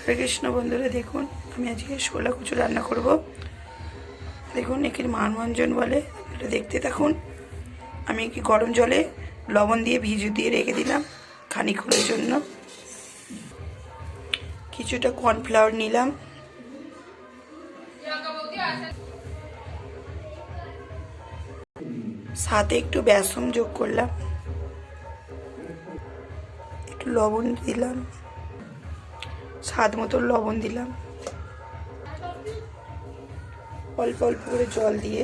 হরে কৃষ্ণ বন্ধুরা, দেখুন আমি আজকে শোলা কচু রান্না করব। দেখুন একে মানভঞ্জন বলে, এটা দেখতে থাকুন। আমি কি গরম জলে লবণ দিয়ে ভিজু দিয়ে রেখে দিলাম খানিকক্ষণের জন্য। কিছুটা কর্নফ্লাওয়ার নিলাম, সাথে একটু বেসন যোগ করলাম, একটু লবণ দিলাম, স্বাদ মতো লবণ দিলাম, অল্প অল্প করে জল দিয়ে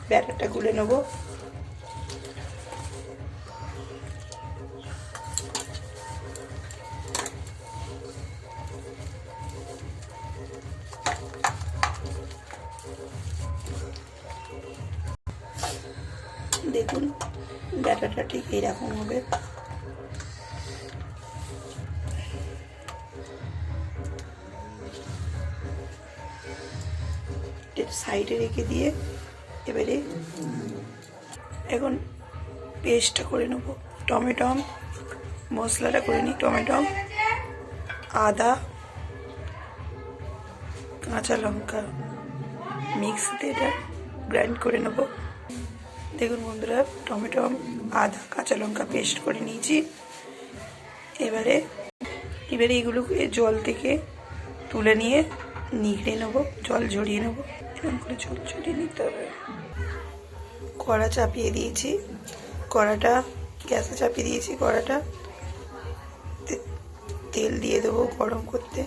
ব্যাটারটা গুলে নেব। দেখুন ব্যাটারটা ঠিক এইরকম হবে। সাইডে রেখে দিয়ে এবারে এখন পেস্টটা করে নেব। টমেটো মশলাটা করে নিই, টমেটো, আদা, কাঁচা লঙ্কা মিক্সিতে এটা গ্রাইন্ড করে নেব। দেখুন বন্ধুরা, টমেটো, আদা, কাঁচা লঙ্কা পেস্ট করে নিয়েছি। এবারে এগুলোকে জল থেকে তুলে নিয়ে নিগড়ে নেব, জল ঝরিয়ে নেব। এরকম করে জল ঝরিয়ে নিতে হবে। কড়া চাপিয়ে দিয়েছি, কড়াটা গ্যাসে চাপিয়ে দিয়েছি। কড়াটা তেল দিয়ে দেবো গরম করতে।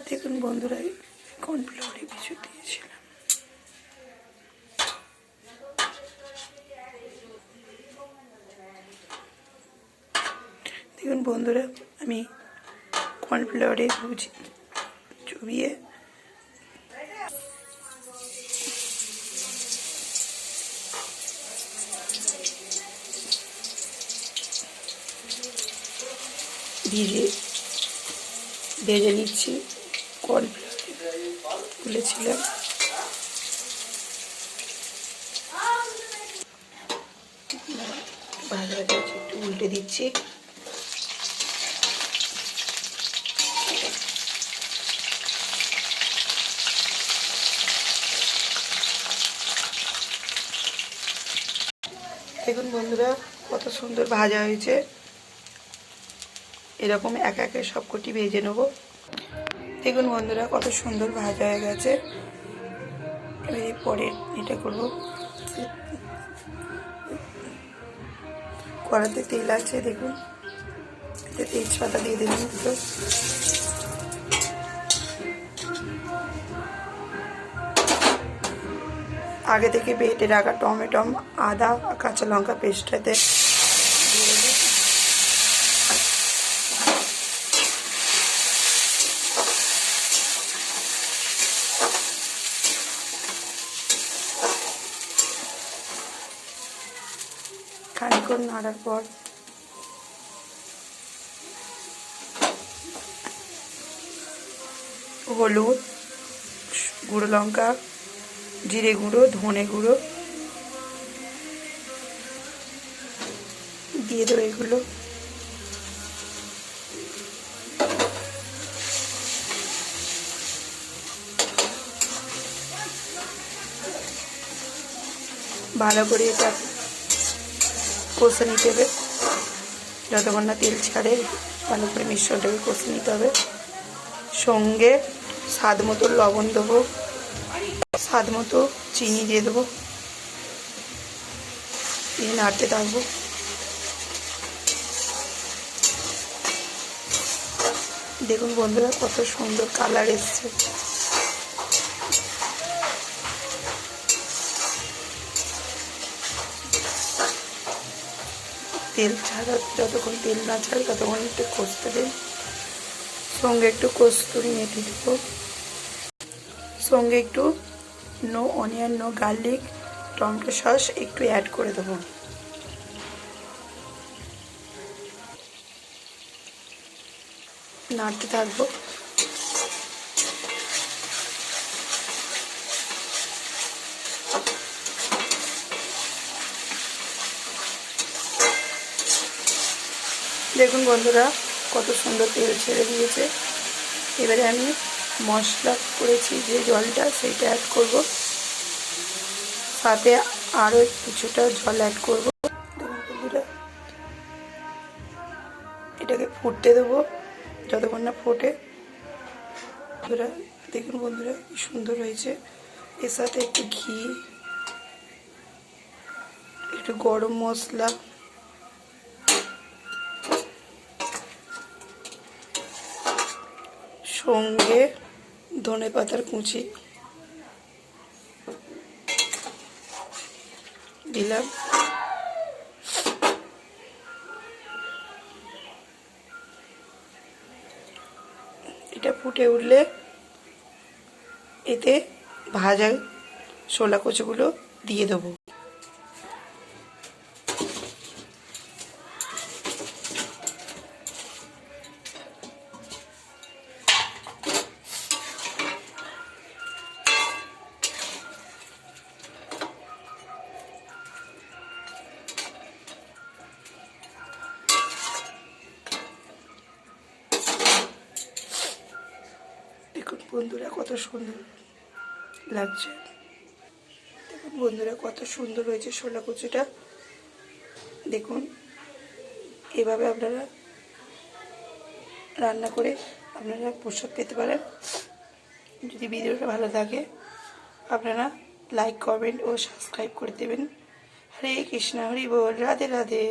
দেখুন বন্ধুরা, কর্নফ্লাওয়ারে কিছু দিয়েছিলাম। দেখুন বন্ধুরা, আমি কর্নফ্লাওয়ারে চুবিয়ে ভেজে নিচ্ছি। কর্নফ্লাওয়ারে গুলেছিলাম। ভালো হয়েছে, একটু উল্টে দিচ্ছি। দেখুন বন্ধুরা, কত সুন্দর ভাজা হয়েছে। এরকম একে একে সবকটি ভেজে নেব। দেখুন বন্ধুরা, কত সুন্দর ভাজা হয়ে গেছে। এবারে পরে এটা করব। কড়াতে তেল আছে, দেখুন এতে তেজপাতা দিয়ে দিলাম একটু। আগে থেকে বেটে রাখা টমেটো, আদা, কাঁচা লঙ্কা পেস্টটাতে দিয়ে দেবো। খানিকক্ষণ নাড়ার পর হলুদ, গুঁড়ো লঙ্কা, জিরে গুঁড়ো, ধনে গুঁড়ো দিয়ে দেবো। এগুলো ভালো করে এটা কষে নিতে হবে। যতক্ষণ না তেল ছাড়ে ভালো করে মিশ্রণটাকে কষে নিতে হবে। সঙ্গে স্বাদ মতো লবণ দেবো, স্বাদ মতো চিনি দিয়ে দেবো, দিয়ে নাড়তে থাকবো। দেখুন বন্ধুরা, কত সুন্দর কালার এসছে। তেল ছাড়া, যতক্ষণ তেল না ছাড়ে ততক্ষণ একটু কষতে দেন। সঙ্গে একটু কস্তুরি মেথি দেবো, সঙ্গে একটু no onion, no garlic, tomato sauce একটু অ্যাড করে দেবো। নাড়তে থাকবো। দেখুন বন্ধুরা কত সুন্দর তেল ছেড়ে দিয়েছে। এবারে আমি মশলা করেছি যে জলটা সেইটা অ্যাড করব, সাথে আরও কিছুটা জল অ্যাড করব। দেখুন বন্ধুরা এটাকে ফুটতে দেবো যতক্ষণ না ফোটে। বন্ধুরা দেখুন বন্ধুরা কি সুন্দর হয়েছে। এর সাথে একটু ঘি, একটু গরম মশলা, সঙ্গে ধনে পাতার কুচি দিলাম। এটা ফুটে উঠলে এতে ভাজা ছোলা কচুগুলো দিয়ে দেবো। দেখুন বন্ধুরা কত সুন্দর লাগছে। দেখুন বন্ধুরা কত সুন্দর হয়েছে ছোলা কচুটা। দেখুন এভাবে আপনারা রান্না করে আপনারা প্রসাদ পেতে পারেন। যদি ভিডিওটা ভালো লাগে আপনারা লাইক, কমেন্ট ও সাবস্ক্রাইব করে দেবেন। হরে কৃষ্ণ, হরি বল, রাধে রাধে।